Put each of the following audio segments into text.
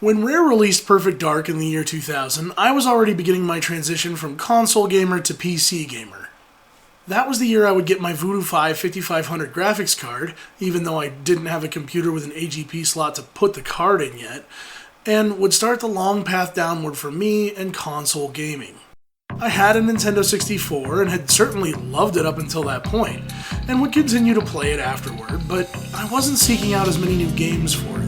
When Rare released Perfect Dark in the year 2000, I was already beginning my transition from console gamer to PC gamer. That was the year I would get my Voodoo 5 5500 graphics card, even though I didn't have a computer with an AGP slot to put the card in yet, and would start the long path downward for me and console gaming. I had a Nintendo 64 and had certainly loved it up until that point, and would continue to play it afterward, but I wasn't seeking out as many new games for it.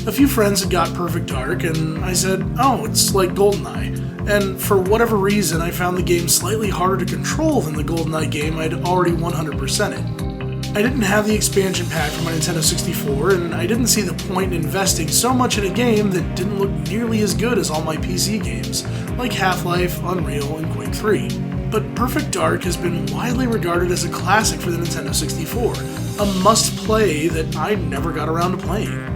A few friends had got Perfect Dark, and I said, oh, it's like GoldenEye. And for whatever reason, I found the game slightly harder to control than the GoldenEye game I'd already 100%ed. I didn't have the expansion pack for my Nintendo 64, and I didn't see the point in investing so much in a game that didn't look nearly as good as all my PC games, like Half-Life, Unreal, and Quake 3. But Perfect Dark has been widely regarded as a classic for the Nintendo 64, a must-play that I never got around to playing.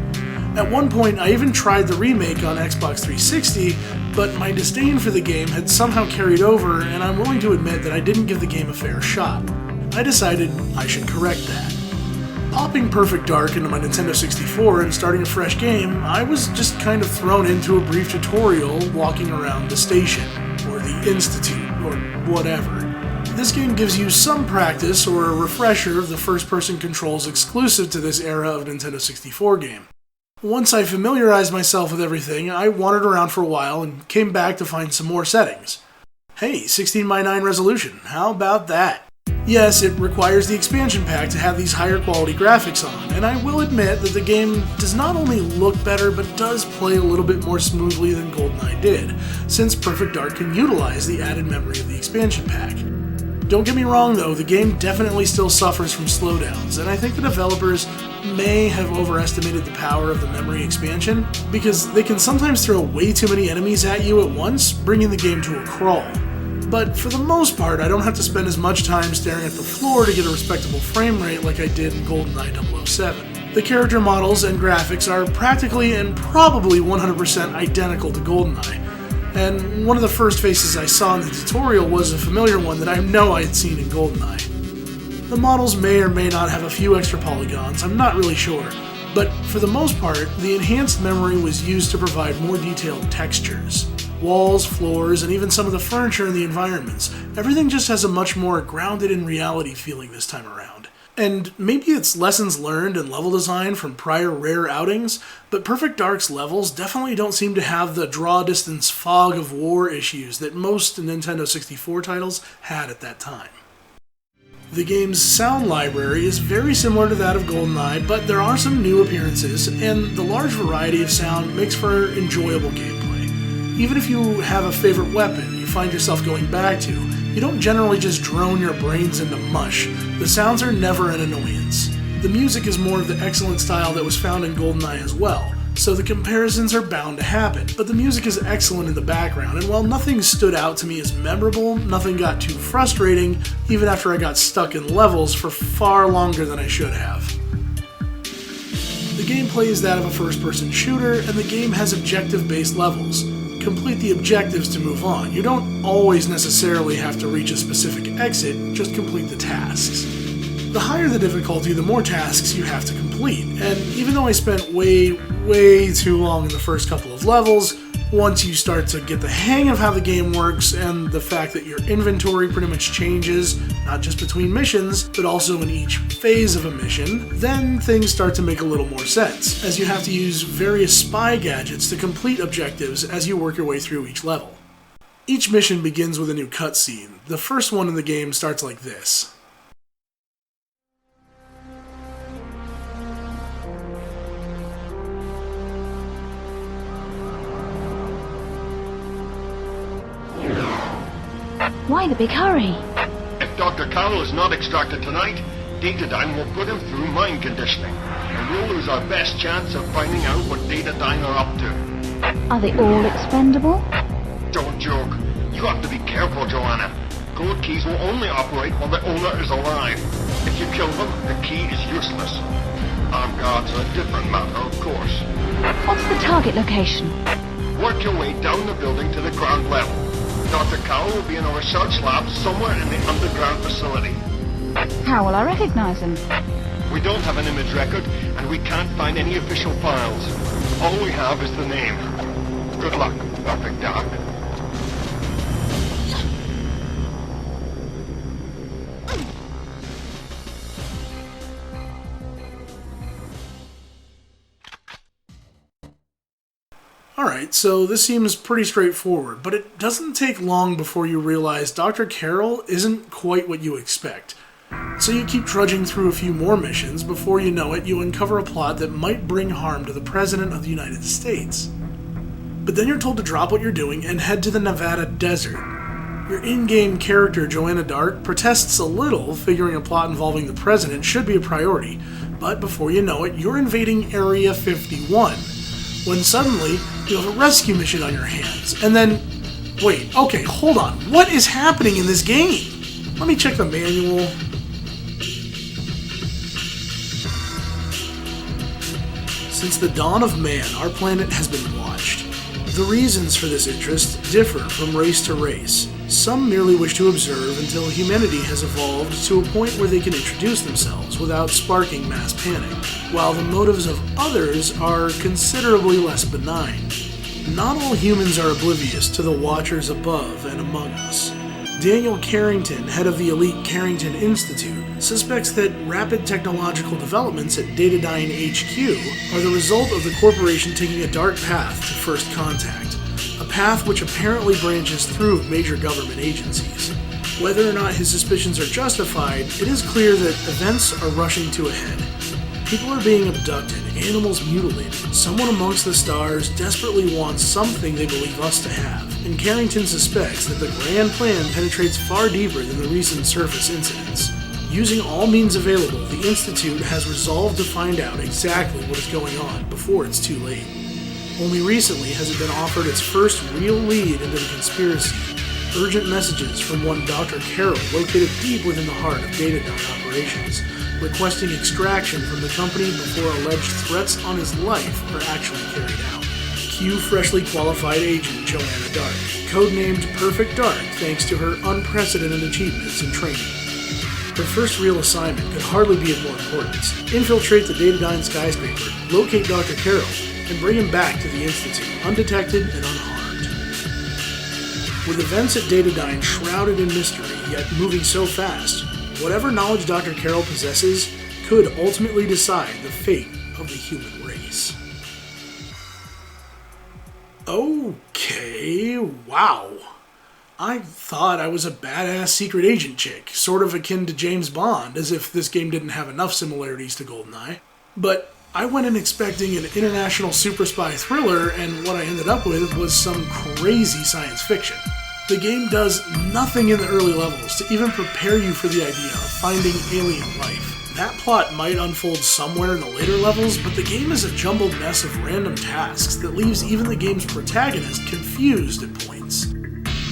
At one point, I even tried the remake on Xbox 360, but my disdain for the game had somehow carried over, and I'm willing to admit that I didn't give the game a fair shot. I decided I should correct that. Popping Perfect Dark into my Nintendo 64 and starting a fresh game, I was just kind of thrown into a brief tutorial walking around the station, or the Institute, or whatever. This game gives you some practice or a refresher of the first-person controls exclusive to this era of Nintendo 64 game. Once I familiarized myself with everything, I wandered around for a while and came back to find some more settings. Hey, 16:9 resolution, how about that? Yes, it requires the expansion pack to have these higher quality graphics on, and I will admit that the game does not only look better, but does play a little bit more smoothly than GoldenEye did, since Perfect Dark can utilize the added memory of the expansion pack. Don't get me wrong though, the game definitely still suffers from slowdowns, and I think the developers may have overestimated the power of the memory expansion, because they can sometimes throw way too many enemies at you at once, bringing the game to a crawl. But for the most part, I don't have to spend as much time staring at the floor to get a respectable frame rate like I did in GoldenEye 007. The character models and graphics are practically and probably 100% identical to GoldenEye. And one of the first faces I saw in the tutorial was a familiar one that I know I had seen in GoldenEye. The models may or may not have a few extra polygons, I'm not really sure, but for the most part, the enhanced memory was used to provide more detailed textures. Walls, floors, and even some of the furniture in the environments, everything just has a much more grounded in reality feeling this time around. And maybe it's lessons learned in level design from prior Rare outings, but Perfect Dark's levels definitely don't seem to have the draw distance fog of war issues that most Nintendo 64 titles had at that time. The game's sound library is very similar to that of GoldenEye, but there are some new appearances, and the large variety of sound makes for enjoyable gameplay. Even if you have a favorite weapon you find yourself going back to, you don't generally just drone your brains into mush. The sounds are never an annoyance. The music is more of the excellent style that was found in GoldenEye as well, so the comparisons are bound to happen, but the music is excellent in the background, and while nothing stood out to me as memorable, nothing got too frustrating, even after I got stuck in levels for far longer than I should have. The gameplay is that of a first-person shooter, and the game has objective-based levels. Complete the objectives to move on. You don't always necessarily have to reach a specific exit, just complete the tasks. The higher the difficulty, the more tasks you have to complete, and even though I spent way too long in the first couple of levels, once you start to get the hang of how the game works and the fact that your inventory pretty much changes, not just between missions, but also in each phase of a mission, then things start to make a little more sense, as you have to use various spy gadgets to complete objectives as you work your way through each level. Each mission begins with a new cutscene. The first one in the game starts like this. Why the big hurry? If Dr. Carroll is not extracted tonight, Datadyne will put him through mind conditioning, and we'll lose our best chance of finding out what Datadyne are up to. Are they all expendable? Don't joke. You have to be careful, Joanna. Code keys will only operate while the owner is alive. If you kill them, the key is useless. Armed guards are a different matter, of course. What's the target location? Work your way down the building to the ground level. Dr. Carroll will be in a research lab somewhere in the underground facility. How will I recognize him? We don't have an image record, and we can't find any official files. All we have is the name. Good luck, Perfect Dark. Alright, so this seems pretty straightforward, but it doesn't take long before you realize Dr. Carroll isn't quite what you expect. So you keep trudging through a few more missions. Before you know it, you uncover a plot that might bring harm to the President of the United States. But then you're told to drop what you're doing and head to the Nevada desert. Your in-game character, Joanna Dark, protests a little, figuring a plot involving the President should be a priority. But before you know it, you're invading Area 51. When suddenly, you have a rescue mission on your hands. And then, wait, okay, hold on. What is happening in this game? Let me check the manual. Since the dawn of man, our planet has been watched. The reasons for this interest differ from race to race. Some merely wish to observe until humanity has evolved to a point where they can introduce themselves without sparking mass panic, while the motives of others are considerably less benign. Not all humans are oblivious to the watchers above and among us. Daniel Carrington, head of the elite Carrington Institute, suspects that rapid technological developments at Datadyne HQ are the result of the corporation taking a dark path to first contact, a path which apparently branches through major government agencies. Whether or not his suspicions are justified, it is clear that events are rushing to a head. People are being abducted, animals mutilated. Someone amongst the stars desperately wants something they believe us to have, and Carrington suspects that the grand plan penetrates far deeper than the recent surface incidents. Using all means available, the Institute has resolved to find out exactly what is going on before it's too late. Only recently has it been offered its first real lead into the conspiracy. Urgent messages from one Dr. Carroll, located deep within the heart of Datadyne operations, requesting extraction from the company before alleged threats on his life are actually carried out. Cue freshly qualified agent Joanna Dark, codenamed Perfect Dark thanks to her unprecedented achievements in training. Her first real assignment could hardly be of more importance: infiltrate the Datadyne skyscraper, locate Dr. Carroll, and bring him back to the Institute, undetected and unharmed. With events at Datadyne shrouded in mystery, yet moving so fast, whatever knowledge Dr. Carroll possesses could ultimately decide the fate of the human race. Okay, wow. I thought I was a badass secret agent chick, sort of akin to James Bond, as if this game didn't have enough similarities to GoldenEye. But I went in expecting an international super spy thriller, and what I ended up with was some crazy science fiction. The game does nothing in the early levels to even prepare you for the idea of finding alien life. That plot might unfold somewhere in the later levels, but the game is a jumbled mess of random tasks that leaves even the game's protagonist confused at points.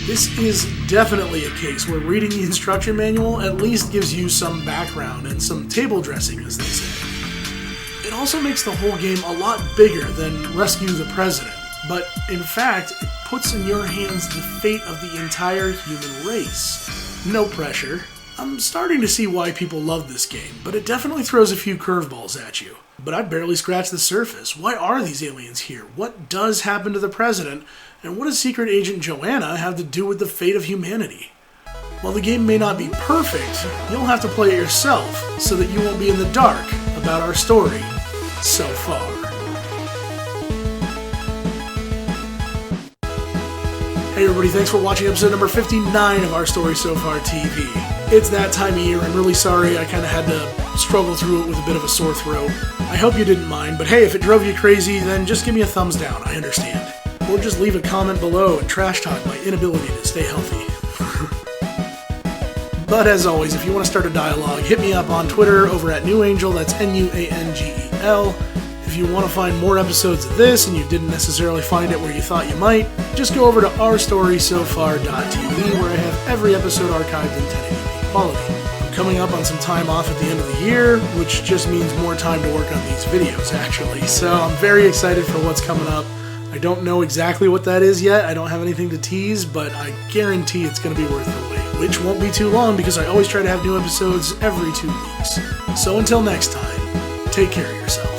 This is definitely a case where reading the instruction manual at least gives you some background and some table dressing, as they say. It also makes the whole game a lot bigger than Rescue the President, but in fact, it puts in your hands the fate of the entire human race. No pressure. I'm starting to see why people love this game, but it definitely throws a few curveballs at you. But I barely scratched the surface. Why are these aliens here? What does happen to the President? And what does Secret Agent Joanna have to do with the fate of humanity? While the game may not be perfect, you'll have to play it yourself so that you won't be in the dark about our story so far. Hey everybody, thanks for watching episode number 59 of Our Story So Far TV. It's that time of year. I'm really sorry I kind of had to struggle through it with a bit of a sore throat. I hope you didn't mind, but hey, if it drove you crazy, then just give me a thumbs down, I understand. Or just leave a comment below and trash talk my inability to stay healthy. But as always, if you want to start a dialogue, hit me up on Twitter over at NewAngel, that's N-U-A-N-G-E-L. If you want to find more episodes of this and you didn't necessarily find it where you thought you might, just go over to ourstorysofar.tv where I have every episode archived in 1080p quality. I'm coming up on some time off at the end of the year, which just means more time to work on these videos, actually. So I'm very excited for what's coming up. I don't know exactly what that is yet. I don't have anything to tease, but I guarantee it's going to be worth the wait, which won't be too long because I always try to have new episodes every 2 weeks. So until next time, take care of yourself.